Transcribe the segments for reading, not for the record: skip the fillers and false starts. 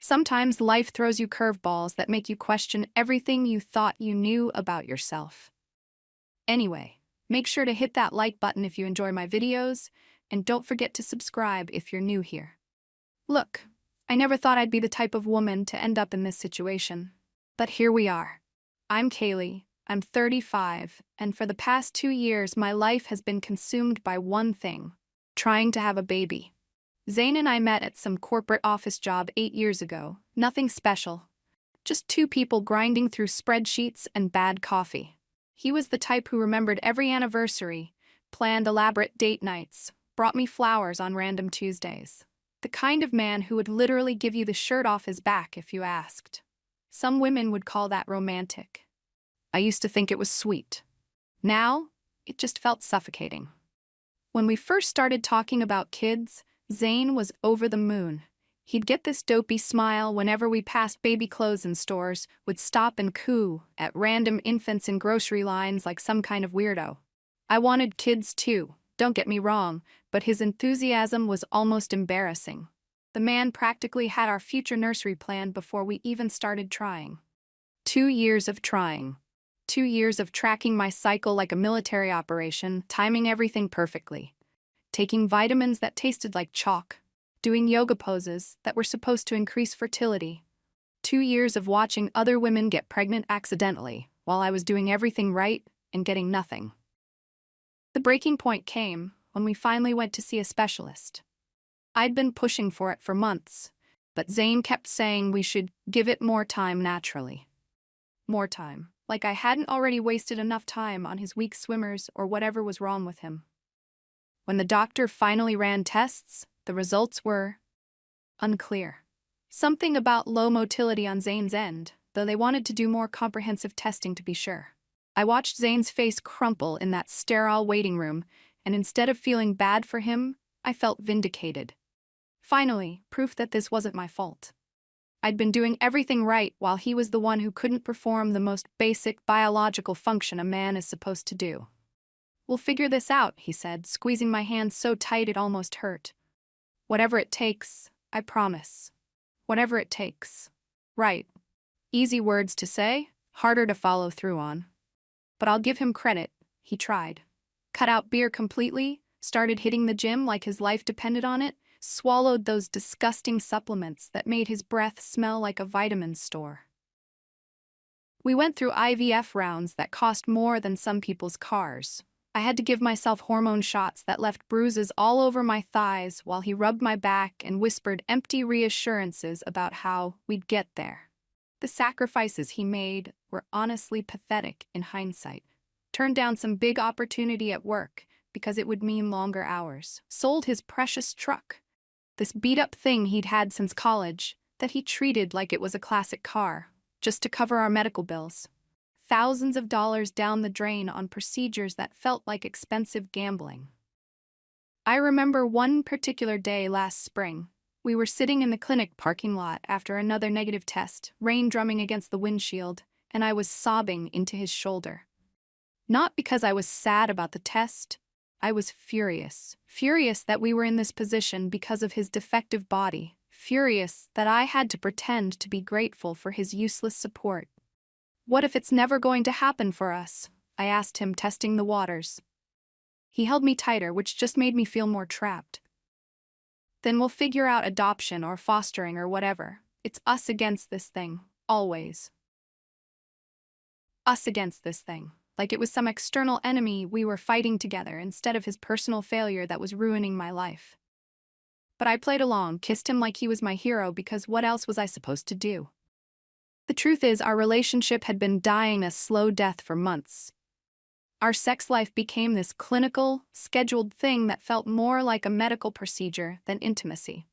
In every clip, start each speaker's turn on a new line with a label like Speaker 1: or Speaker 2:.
Speaker 1: Sometimes life throws you curveballs that make you question everything you thought you knew about yourself. Anyway, make sure to hit that like button if you enjoy my videos, and don't forget to subscribe if you're new here. Look, I never thought I'd be the type of woman to end up in this situation. But here we are. I'm Kaylee, I'm 35, and for the past 2 years my life has been consumed by one thing: trying to have a baby. Zane and I met at some corporate office job 8 years ago. Nothing special. Just two people grinding through spreadsheets and bad coffee. He was the type who remembered every anniversary, planned elaborate date nights, brought me flowers on random Tuesdays. The kind of man who would literally give you the shirt off his back if you asked. Some women would call that romantic. I used to think it was sweet. Now, it just felt suffocating. When we first started talking about kids, Zane was over the moon. He'd get this dopey smile whenever we passed baby clothes in stores, would stop and coo at random infants in grocery lines like some kind of weirdo. I wanted kids too, don't get me wrong, but his enthusiasm was almost embarrassing. The man practically had our future nursery planned before we even started trying. 2 years of trying. 2 years of tracking my cycle like a military operation, timing everything perfectly. Taking vitamins that tasted like chalk, doing yoga poses that were supposed to increase fertility. 2 years of watching other women get pregnant accidentally, while I was doing everything right and getting nothing. The breaking point came when we finally went to see a specialist. I'd been pushing for it for months, but Zane kept saying we should give it more time naturally. More time, like I hadn't already wasted enough time on his weak swimmers or whatever was wrong with him. When the doctor finally ran tests, the results were unclear. Something about low motility on Zane's end, though they wanted to do more comprehensive testing to be sure. I watched Zane's face crumple in that sterile waiting room, and instead of feeling bad for him, I felt vindicated. Finally, proof that this wasn't my fault. I'd been doing everything right while he was the one who couldn't perform the most basic biological function a man is supposed to do. "We'll figure this out," he said, squeezing my hand so tight it almost hurt. "Whatever it takes, I promise. Whatever it takes." Right. Easy words to say, harder to follow through on. But I'll give him credit, he tried. Cut out beer completely, started hitting the gym like his life depended on it, swallowed those disgusting supplements that made his breath smell like a vitamin store. We went through IVF rounds that cost more than some people's cars. I had to give myself hormone shots that left bruises all over my thighs while he rubbed my back and whispered empty reassurances about how we'd get there. The sacrifices he made were honestly pathetic in hindsight. Turned down some big opportunity at work because it would mean longer hours. Sold his precious truck, this beat-up thing he'd had since college that he treated like it was a classic car, just to cover our medical bills. Thousands of dollars down the drain on procedures that felt like expensive gambling. I remember one particular day last spring. We were sitting in the clinic parking lot after another negative test, rain drumming against the windshield, and I was sobbing into his shoulder. Not because I was sad about the test. I was furious. Furious that we were in this position because of his defective body. Furious that I had to pretend to be grateful for his useless support. "What if it's never going to happen for us?" I asked him, testing the waters. He held me tighter, which just made me feel more trapped. "Then we'll figure out adoption or fostering or whatever. It's us against this thing, always." Us against this thing, like it was some external enemy we were fighting together instead of his personal failure that was ruining my life. But I played along, kissed him like he was my hero because what else was I supposed to do? The truth is, our relationship had been dying a slow death for months. Our sex life became this clinical, scheduled thing that felt more like a medical procedure than intimacy.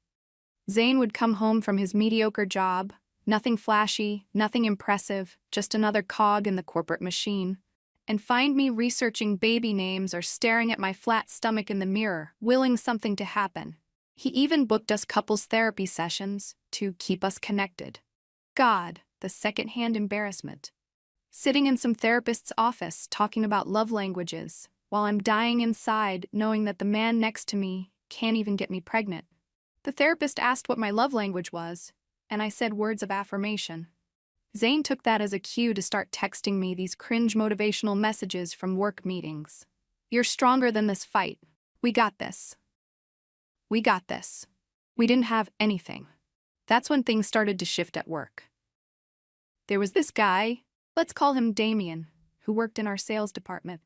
Speaker 1: Zane would come home from his mediocre job, nothing flashy, nothing impressive, just another cog in the corporate machine, and find me researching baby names or staring at my flat stomach in the mirror, willing something to happen. He even booked us couples therapy sessions to keep us connected. God, the secondhand embarrassment. Sitting in some therapist's office talking about love languages, while I'm dying inside knowing that the man next to me can't even get me pregnant. The therapist asked what my love language was, and I said words of affirmation. Zane took that as a cue to start texting me these cringe motivational messages from work meetings. "You're stronger than this fight. We got this. We got this." We didn't have anything. That's when things started to shift at work. There was this guy, let's call him Damien, who worked in our sales department.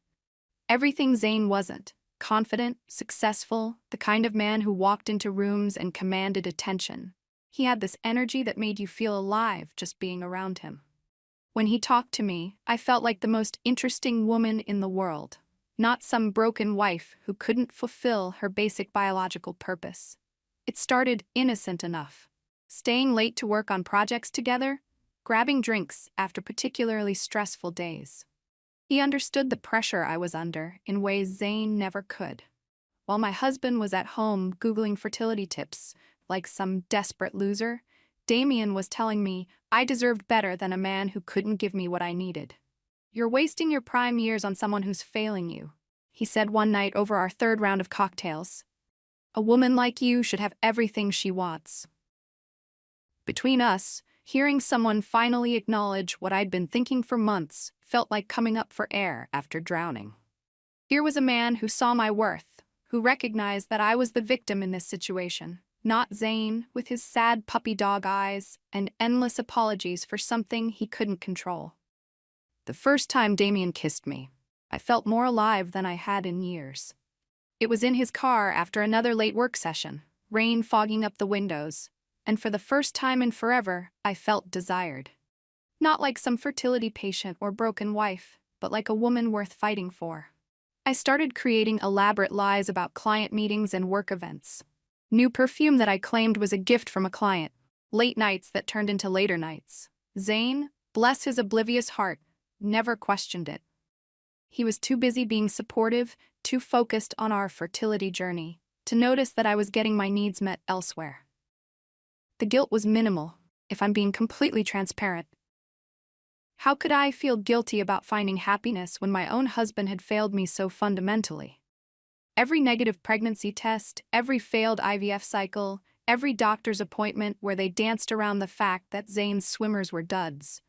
Speaker 1: Everything Zane wasn't. Confident, successful, the kind of man who walked into rooms and commanded attention. He had this energy that made you feel alive just being around him. When he talked to me, I felt like the most interesting woman in the world, not some broken wife who couldn't fulfill her basic biological purpose. It started innocent enough. Staying late to work on projects together, grabbing drinks after particularly stressful days. He understood the pressure I was under in ways Zane never could. While my husband was at home Googling fertility tips, like some desperate loser, Damien was telling me I deserved better than a man who couldn't give me what I needed. "You're wasting your prime years on someone who's failing you," he said one night over our third round of cocktails. "A woman like you should have everything she wants." Between us, hearing someone finally acknowledge what I'd been thinking for months felt like coming up for air after drowning. Here was a man who saw my worth, who recognized that I was the victim in this situation, not Zane with his sad puppy dog eyes and endless apologies for something he couldn't control. The first time Damien kissed me, I felt more alive than I had in years. It was in his car after another late work session, rain fogging up the windows, and for the first time in forever, I felt desired. Not like some fertility patient or broken wife, but like a woman worth fighting for. I started creating elaborate lies about client meetings and work events. New perfume that I claimed was a gift from a client. Late nights that turned into later nights. Zane, bless his oblivious heart, never questioned it. He was too busy being supportive, too focused on our fertility journey, to notice that I was getting my needs met elsewhere. The guilt was minimal, if I'm being completely transparent. How could I feel guilty about finding happiness when my own husband had failed me so fundamentally? Every negative pregnancy test, every failed IVF cycle, every doctor's appointment where they danced around the fact that Zane's swimmers were duds.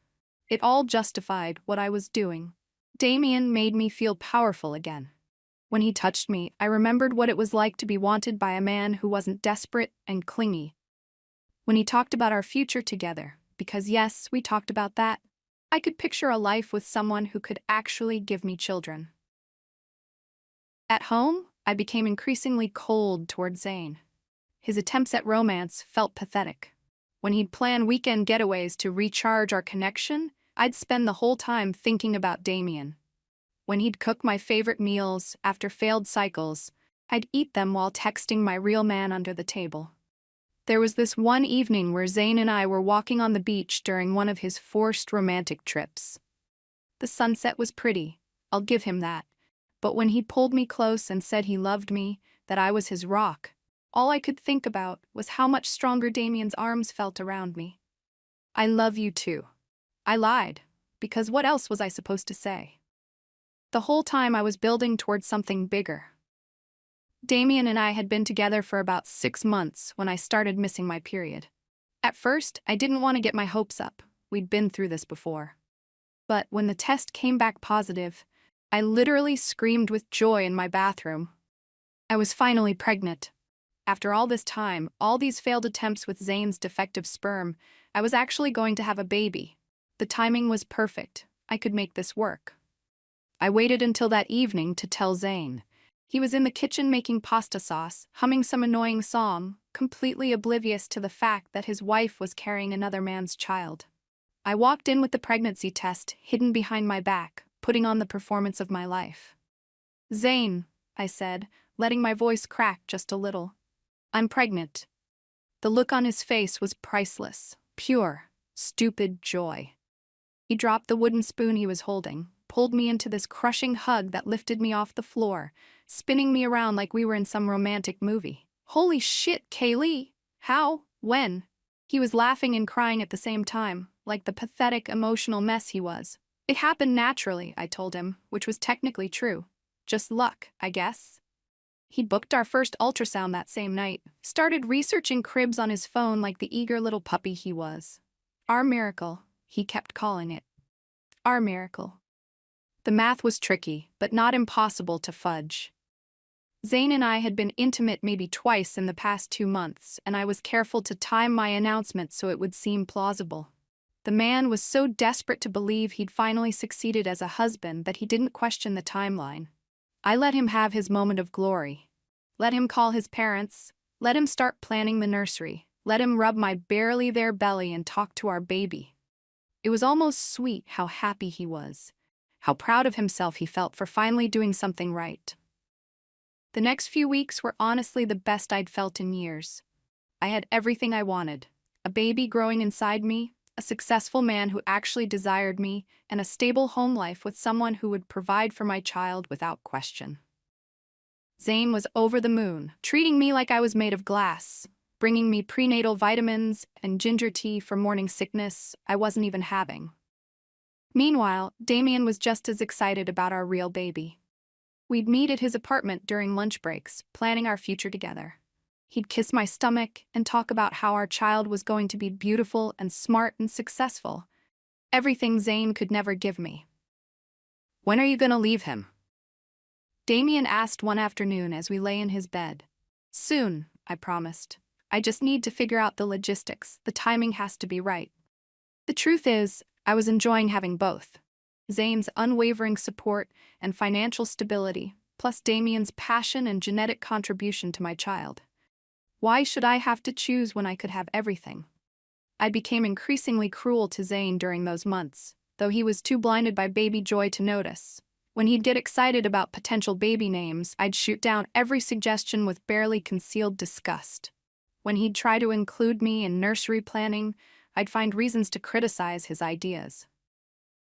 Speaker 1: It all justified what I was doing. Damien made me feel powerful again. When he touched me, I remembered what it was like to be wanted by a man who wasn't desperate and clingy. When he talked about our future together, because yes, we talked about that, I could picture a life with someone who could actually give me children. At home, I became increasingly cold toward Zane. His attempts at romance felt pathetic. When he'd plan weekend getaways to recharge our connection, I'd spend the whole time thinking about Damien. When he'd cook my favorite meals after failed cycles, I'd eat them while texting my real man under the table. There was this one evening where Zane and I were walking on the beach during one of his forced romantic trips. The sunset was pretty, I'll give him that, but when he pulled me close and said he loved me, that I was his rock, all I could think about was how much stronger Damien's arms felt around me. "I love you too." I lied, because what else was I supposed to say? The whole time I was building towards something bigger. Damien and I had been together for about 6 months when I started missing my period. At first, I didn't want to get my hopes up. We'd been through this before. But when the test came back positive, I literally screamed with joy in my bathroom. I was finally pregnant. After all this time, all these failed attempts with Zane's defective sperm, I was actually going to have a baby. The timing was perfect. I could make this work. I waited until that evening to tell Zane. He was in the kitchen making pasta sauce, humming some annoying song, completely oblivious to the fact that his wife was carrying another man's child. I walked in with the pregnancy test hidden behind my back, putting on the performance of my life. "Zane," I said, letting my voice crack just a little. "I'm pregnant." The look on his face was priceless, pure, stupid joy. He dropped the wooden spoon he was holding, pulled me into this crushing hug that lifted me off the floor, spinning me around like we were in some romantic movie. "Holy shit, Kaylee! How? When?" He was laughing and crying at the same time, like the pathetic, emotional mess he was. "It happened naturally," I told him, which was technically true. "Just luck, I guess." He'd booked our first ultrasound that same night, started researching cribs on his phone like the eager little puppy he was. Our miracle, he kept calling it. Our miracle. The math was tricky, but not impossible to fudge. Zane and I had been intimate maybe twice in the past 2 months, and I was careful to time my announcement so it would seem plausible. The man was so desperate to believe he'd finally succeeded as a husband that he didn't question the timeline. I let him have his moment of glory. Let him call his parents, let him start planning the nursery, let him rub my barely there belly and talk to our baby. It was almost sweet how happy he was, how proud of himself he felt for finally doing something right. The next few weeks were honestly the best I'd felt in years. I had everything I wanted: a baby growing inside me, a successful man who actually desired me, and a stable home life with someone who would provide for my child without question. Zane was over the moon, treating me like I was made of glass, bringing me prenatal vitamins and ginger tea for morning sickness I wasn't even having. Meanwhile, Damien was just as excited about our real baby. We'd meet at his apartment during lunch breaks, planning our future together. He'd kiss my stomach and talk about how our child was going to be beautiful and smart and successful. Everything Zane could never give me. "When are you going to leave him?" Damien asked one afternoon as we lay in his bed. "Soon," I promised. "I just need to figure out the logistics. The timing has to be right." The truth is, I was enjoying having both. Zane's unwavering support and financial stability, plus Damien's passion and genetic contribution to my child. Why should I have to choose when I could have everything? I became increasingly cruel to Zane during those months, though he was too blinded by baby joy to notice. When he'd get excited about potential baby names, I'd shoot down every suggestion with barely concealed disgust. When he'd try to include me in nursery planning, I'd find reasons to criticize his ideas.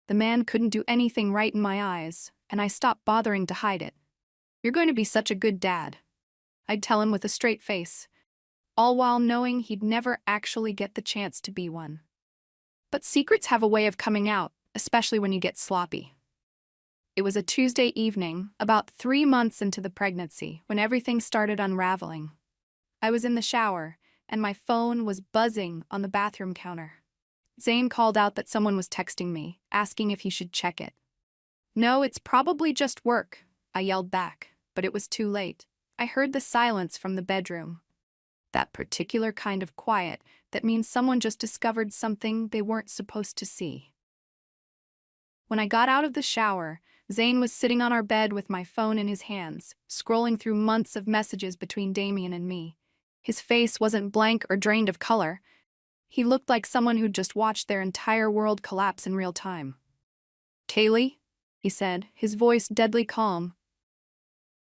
Speaker 1: The man couldn't do anything right in my eyes, and I stopped bothering to hide it. "You're going to be such a good dad," I'd tell him with a straight face, all while knowing he'd never actually get the chance to be one. But secrets have a way of coming out, especially when you get sloppy. It was a Tuesday evening, about 3 months into the pregnancy, when everything started unraveling. I was in the shower, and my phone was buzzing on the bathroom counter. Zane called out that someone was texting me, asking if he should check it. "No, it's probably just work," I yelled back, but it was too late. I heard the silence from the bedroom. That particular kind of quiet that means someone just discovered something they weren't supposed to see. When I got out of the shower, Zane was sitting on our bed with my phone in his hands, scrolling through months of messages between Damien and me. His face wasn't blank or drained of color. He looked like someone who'd just watched their entire world collapse in real time. "Kaylee," he said, his voice deadly calm.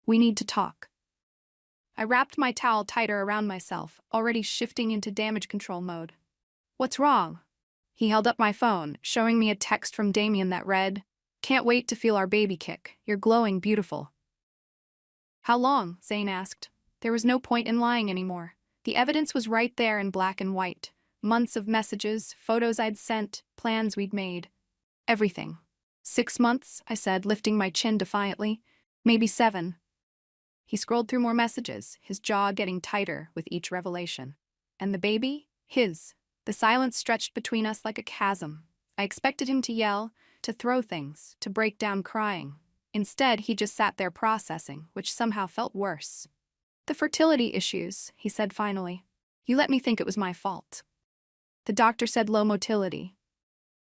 Speaker 1: "We need to talk." I wrapped my towel tighter around myself, already shifting into damage control mode. "What's wrong?" He held up my phone, showing me a text from Damien that read, "Can't wait to feel our baby kick. You're glowing beautiful." "How long?" Zane asked. There was no point in lying anymore. The evidence was right there in black and white. Months of messages, photos I'd sent, plans we'd made. Everything. 6 months, I said, lifting my chin defiantly. "Maybe 7. He scrolled through more messages, his jaw getting tighter with each revelation. And the baby? His. The silence stretched between us like a chasm. I expected him to yell, to throw things, to break down crying. Instead, he just sat there processing, which somehow felt worse. "The fertility issues," he said finally. "You let me think it was my fault. The doctor said low motility."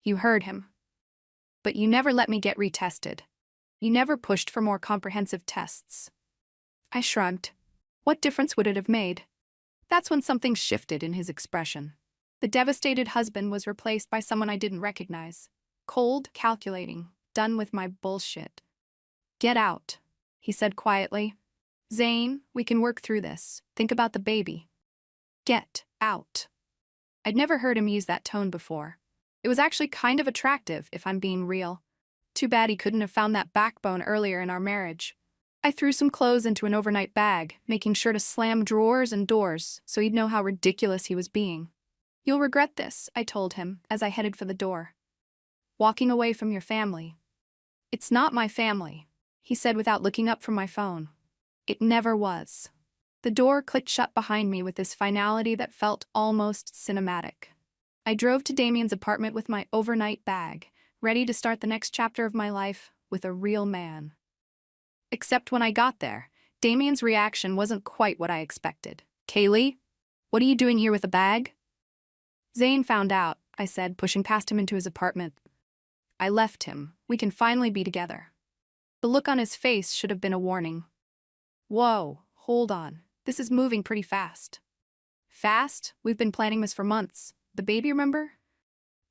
Speaker 1: "You heard him. But you never let me get retested. You never pushed for more comprehensive tests." I shrugged. What difference would it have made? That's when something shifted in his expression. The devastated husband was replaced by someone I didn't recognize. Cold, calculating, done with my bullshit. "Get out," he said quietly. "Zane, we can work through this. Think about the baby." Get out. I'd never heard him use that tone before. It was actually kind of attractive, if I'm being real. Too bad he couldn't have found that backbone earlier in our marriage. I threw some clothes into an overnight bag, making sure to slam drawers and doors so he'd know how ridiculous he was being. "You'll regret this," I told him as I headed for the door. "Walking away from your family." "It's not my family," he said without looking up from my phone. It never was. The door clicked shut behind me with this finality that felt almost cinematic. I drove to Damien's apartment with my overnight bag, ready to start the next chapter of my life with a real man. Except when I got there, Damien's reaction wasn't quite what I expected. "Kaylee, what are you doing here with a bag?" "Zane found out," I said, pushing past him into his apartment. "I left him. We can finally be together." The look on his face should have been a warning. "Whoa, hold on. This is moving pretty fast." "Fast? We've been planning this for months. The baby, remember?"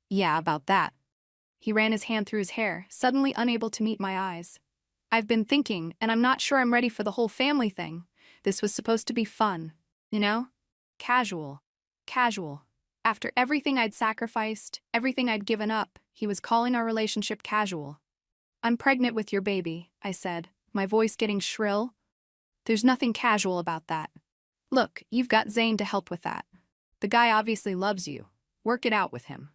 Speaker 1: "Yeah, about that." He ran his hand through his hair, suddenly unable to meet my eyes. "I've been thinking, and I'm not sure I'm ready for the whole family thing. This was supposed to be fun, you know? Casual. Casual. After everything I'd sacrificed, everything I'd given up, he was calling our relationship casual. "I'm pregnant with your baby," I said, my voice getting shrill. "There's nothing casual about that. Look, you've got Zane to help with that. The guy obviously loves you. Work it out with him.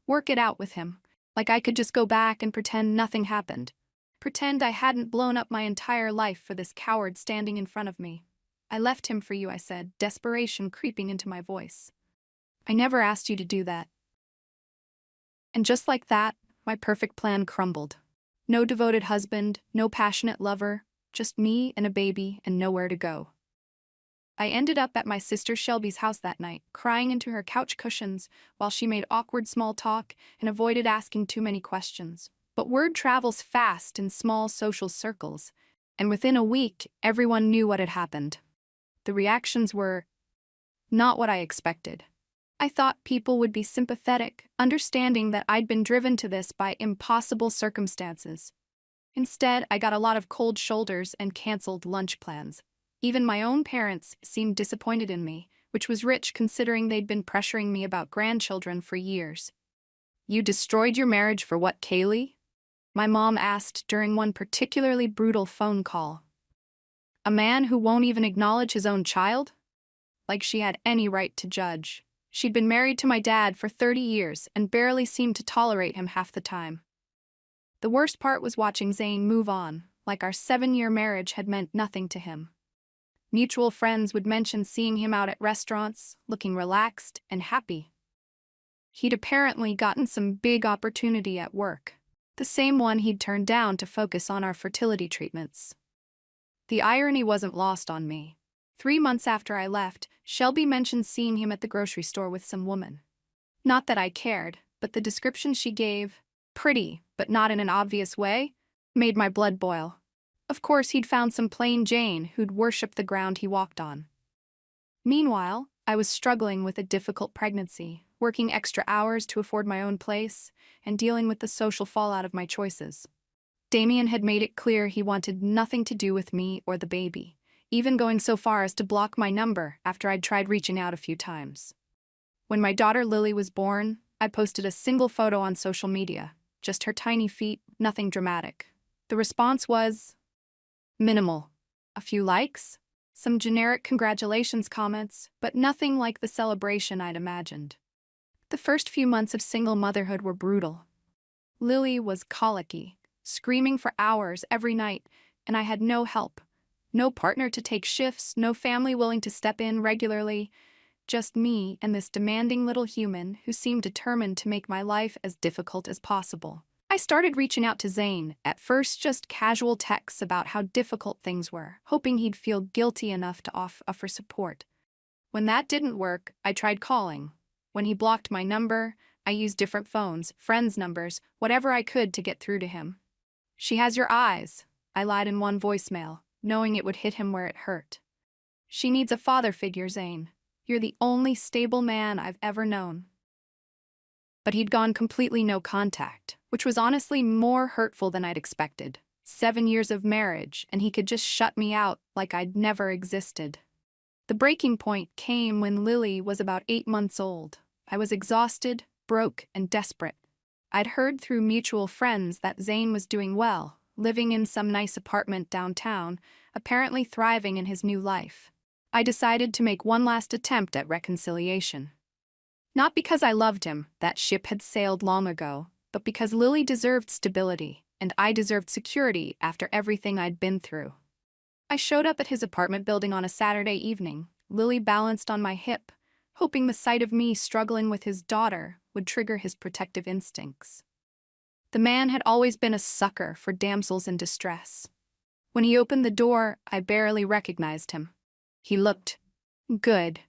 Speaker 1: Work it out with him. Like I could just go back and pretend nothing happened. Pretend I hadn't blown up my entire life for this coward standing in front of me. I left him for you," I said, desperation creeping into my voice. "I never asked you to do that." And just like that, my perfect plan crumbled. No devoted husband, no passionate lover, just me and a baby and nowhere to go. I ended up at my sister Shelby's house that night, crying into her couch cushions while she made awkward small talk and avoided asking too many questions. But word travels fast in small social circles, and within a week, everyone knew what had happened. The reactions were not what I expected. I thought people would be sympathetic, understanding that I'd been driven to this by impossible circumstances. Instead, I got a lot of cold shoulders and canceled lunch plans. Even my own parents seemed disappointed in me, which was rich considering they'd been pressuring me about grandchildren for years. "You destroyed your marriage for what, Kaylee?" my mom asked during one particularly brutal phone call. "A man who won't even acknowledge his own child?" Like she had any right to judge. She'd been married to my dad for 30 years and barely seemed to tolerate him half the time. The worst part was watching Zane move on, like our 7-year marriage had meant nothing to him. Mutual friends would mention seeing him out at restaurants, looking relaxed and happy. He'd apparently gotten some big opportunity at work, the same one he'd turned down to focus on our fertility treatments. The irony wasn't lost on me. 3 months after I left, Shelby mentioned seeing him at the grocery store with some woman. Not that I cared, but the description she gave, pretty, but not in an obvious way, made my blood boil. Of course, he'd found some plain Jane who'd worshipped the ground he walked on. Meanwhile, I was struggling with a difficult pregnancy, working extra hours to afford my own place, and dealing with the social fallout of my choices. Damien had made it clear he wanted nothing to do with me or the baby, even going so far as to block my number after I'd tried reaching out a few times. When my daughter Lily was born, I posted a single photo on social media, just her tiny feet, nothing dramatic. The response was minimal. A few likes, some generic congratulations comments, but nothing like the celebration I'd imagined. The first few months of single motherhood were brutal. Lily was colicky, screaming for hours every night, and I had no help. No partner to take shifts, no family willing to step in regularly, just me and this demanding little human who seemed determined to make my life as difficult as possible. I started reaching out to Zane, at first just casual texts about how difficult things were, hoping he'd feel guilty enough to offer support. When that didn't work, I tried calling. When he blocked my number, I used different phones, friends' numbers, whatever I could to get through to him. "She has your eyes," I lied in one voicemail, knowing it would hit him where it hurt. "She needs a father figure, Zane. You're the only stable man I've ever known." But he'd gone completely no contact, which was honestly more hurtful than I'd expected. 7 years of marriage, and he could just shut me out like I'd never existed. The breaking point came when Lily was about 8 months old. I was exhausted, broke, and desperate. I'd heard through mutual friends that Zane was doing well, living in some nice apartment downtown, apparently thriving in his new life. I decided to make one last attempt at reconciliation. Not because I loved him, that ship had sailed long ago, but because Lily deserved stability, and I deserved security after everything I'd been through. I showed up at his apartment building on a Saturday evening, Lily balanced on my hip, hoping the sight of me struggling with his daughter would trigger his protective instincts. The man had always been a sucker for damsels in distress. When he opened the door, I barely recognized him. He looked good.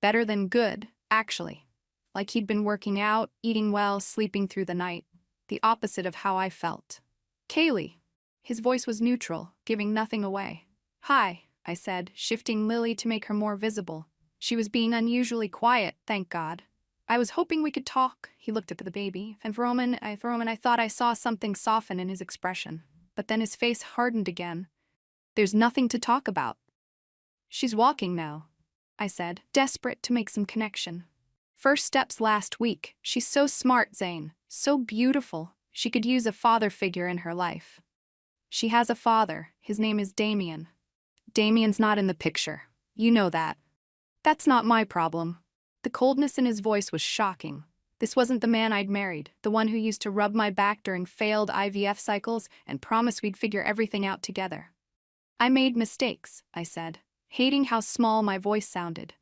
Speaker 1: Better than good, actually. Like he'd been working out, eating well, sleeping through the night. The opposite of how I felt. "Kaylee." His voice was neutral, giving nothing away. "Hi," I said, shifting Lily to make her more visible. She was being unusually quiet, thank God. "I was hoping we could talk." He looked at the baby, and for a moment I thought I saw something soften in his expression. But then his face hardened again. "There's nothing to talk about." "She's walking now," I said, desperate to make some connection. "First steps last week. She's so smart, Zane. So beautiful. She could use a father figure in her life." "She has a father. His name is Damien." "Damien's not in the picture. You know that." "That's not my problem." The coldness in his voice was shocking. This wasn't the man I'd married, the one who used to rub my back during failed IVF cycles and promise we'd figure everything out together. "I made mistakes," I said, hating how small my voice sounded.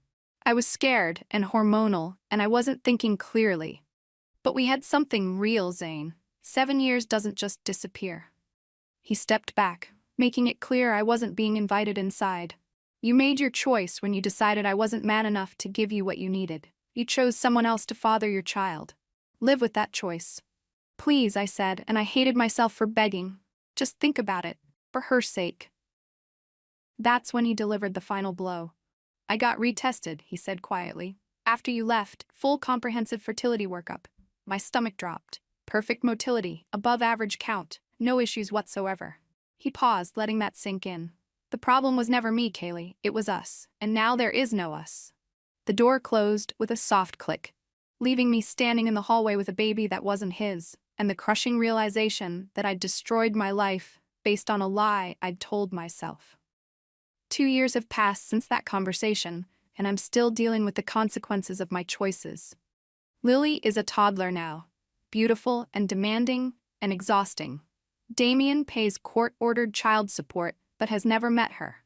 Speaker 1: I was scared and hormonal, and I wasn't thinking clearly. "But we had something real, Zane. 7 years doesn't just disappear." He stepped back, making it clear I wasn't being invited inside. "You made your choice when you decided I wasn't man enough to give you what you needed. You chose someone else to father your child. Live with that choice." "Please," I said, and I hated myself for begging. "Just think about it, for her sake." That's when he delivered the final blow. "I got retested," he said quietly. "After you left, full comprehensive fertility workup. My stomach dropped. Perfect motility, above average count, no issues whatsoever." He paused, letting that sink in. "The problem was never me, Kaylee, it was us, and now there is no us." The door closed with a soft click, leaving me standing in the hallway with a baby that wasn't his, and the crushing realization that I'd destroyed my life based on a lie I'd told myself. 2 years have passed since that conversation, and I'm still dealing with the consequences of my choices. Lily is a toddler now, beautiful and demanding and exhausting. Damien pays court-ordered child support but has never met her.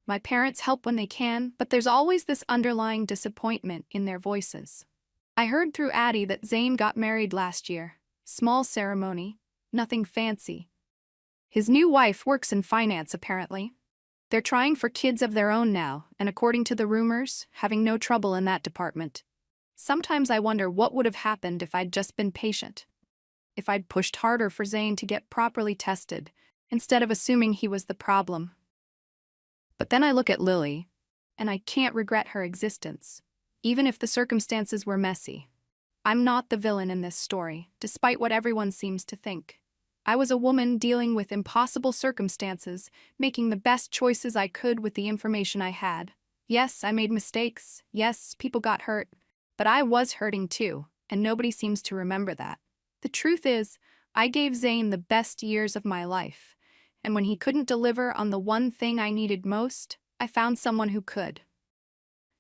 Speaker 1: My parents help when they can, but there's always this underlying disappointment in their voices. I heard through Addie that Zane got married last year. Small ceremony, nothing fancy. His new wife works in finance, apparently. They're trying for kids of their own now, and according to the rumors, having no trouble in that department. Sometimes I wonder what would have happened if I'd just been patient. If I'd pushed harder for Zane to get properly tested, instead of assuming he was the problem. But then I look at Lily, and I can't regret her existence, even if the circumstances were messy. I'm not the villain in this story, despite what everyone seems to think. I was a woman dealing with impossible circumstances, making the best choices I could with the information I had. Yes, I made mistakes. Yes, people got hurt. But I was hurting too, and nobody seems to remember that. The truth is, I gave Zane the best years of my life, and when he couldn't deliver on the one thing I needed most, I found someone who could.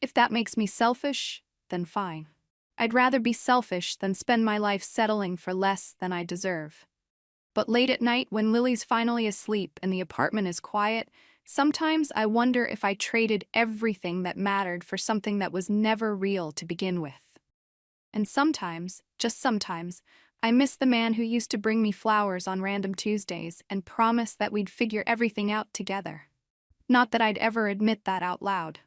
Speaker 1: If that makes me selfish, then fine. I'd rather be selfish than spend my life settling for less than I deserve. But late at night, when Lily's finally asleep and the apartment is quiet, sometimes I wonder if I traded everything that mattered for something that was never real to begin with. And sometimes, just sometimes, I miss the man who used to bring me flowers on random Tuesdays and promise that we'd figure everything out together. Not that I'd ever admit that out loud.